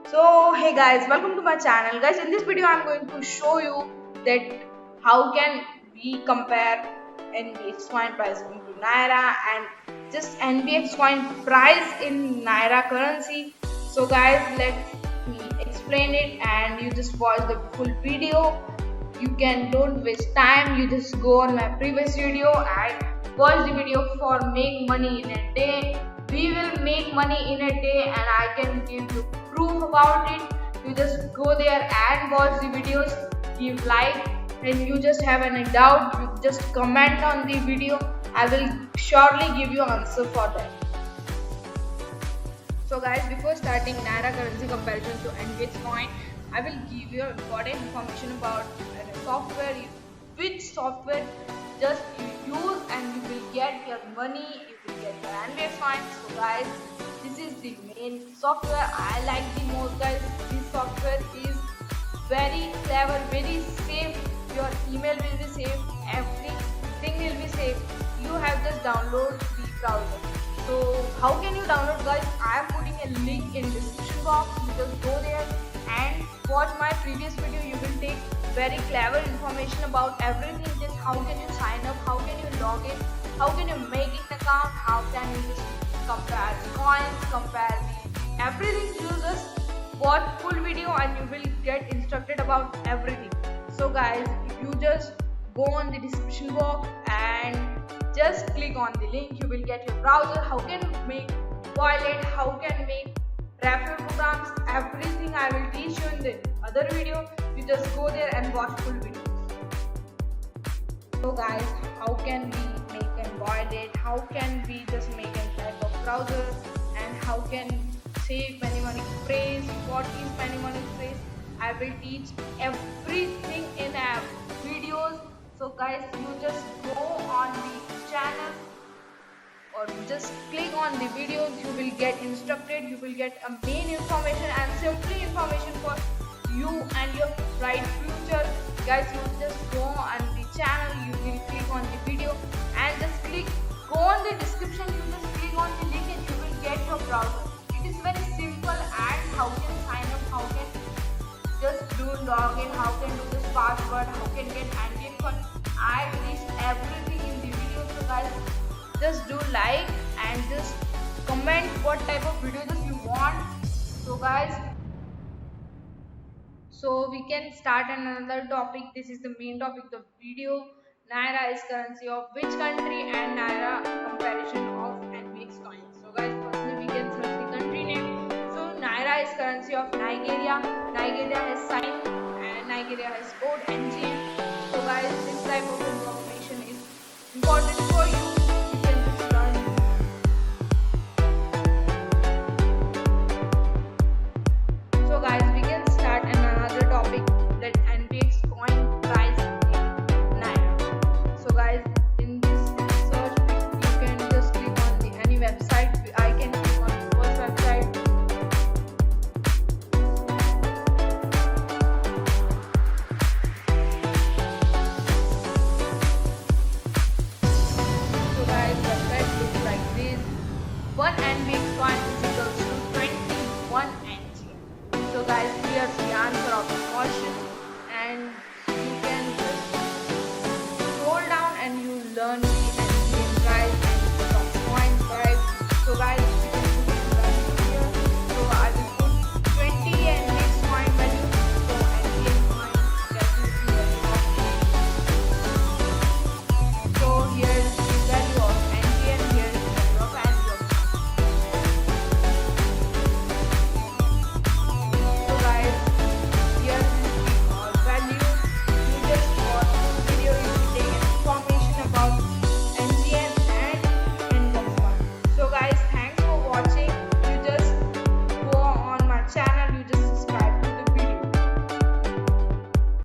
So hey guys, welcome to my channel. Guys, in this video I'm going to show you that how can we compare NBX coin price into Naira and just NBX coin price in Naira currency. So guys, let me explain it and you just watch the full video. You can don't waste time, you just go on my previous video and watch the video for make money in a day. We will make money in a day and I can give you proof about it. You just go there and watch the videos, give like, and you just have any doubt, you just comment on the video. I will surely give you answer for that. So guys, before starting Naira currency comparison to NBX coin, I will give you important information about software, which software just you use and you will get your money, you will get your NBX coin. So guys, this is the main software I like the most guys. This software is very clever, very safe. Your email will be safe, everything will be safe. You have just download the browser. So how can you download guys? I am putting a link in description box. You just go there and watch my previous video. You will take very clever information about everything. Just how can you sign up, how can you log in, how can you make an account, how can you just compare the coins, compare the everything. You just watch full video and you will get instructed about everything. So guys, if you just go on the description box and just click on the link, you will get your browser, how can you make wallet, how can make referral programs, everything I will teach you in the other video. You just go there and watch full video. So guys, how can we make a wallet, how can we just make a type of browser, and how can save money phrase, what is money phrase, I will teach everything in our videos. So guys, you just go on the channel or just click on the videos, you will get instructed, you will get a main information and simply information for you and your bright future. Guys, you just go on the channel, you will click on the video and just go on the description, you just click on the link and you will get your browser. It is very simple. And how can sign up, how can just do login, how can do this password, how can get handle fund. I list everything in the video. So guys, just do like and just comment what type of videos you want. So guys, so we can start another topic. This is the main topic of the video. Naira is currency of which country and Naira comparison of NBX coins. So guys, firstly we can search the country name. So Naira is currency of Nigeria. Nigeria has sign and Nigeria has code NGN. So guys, this type of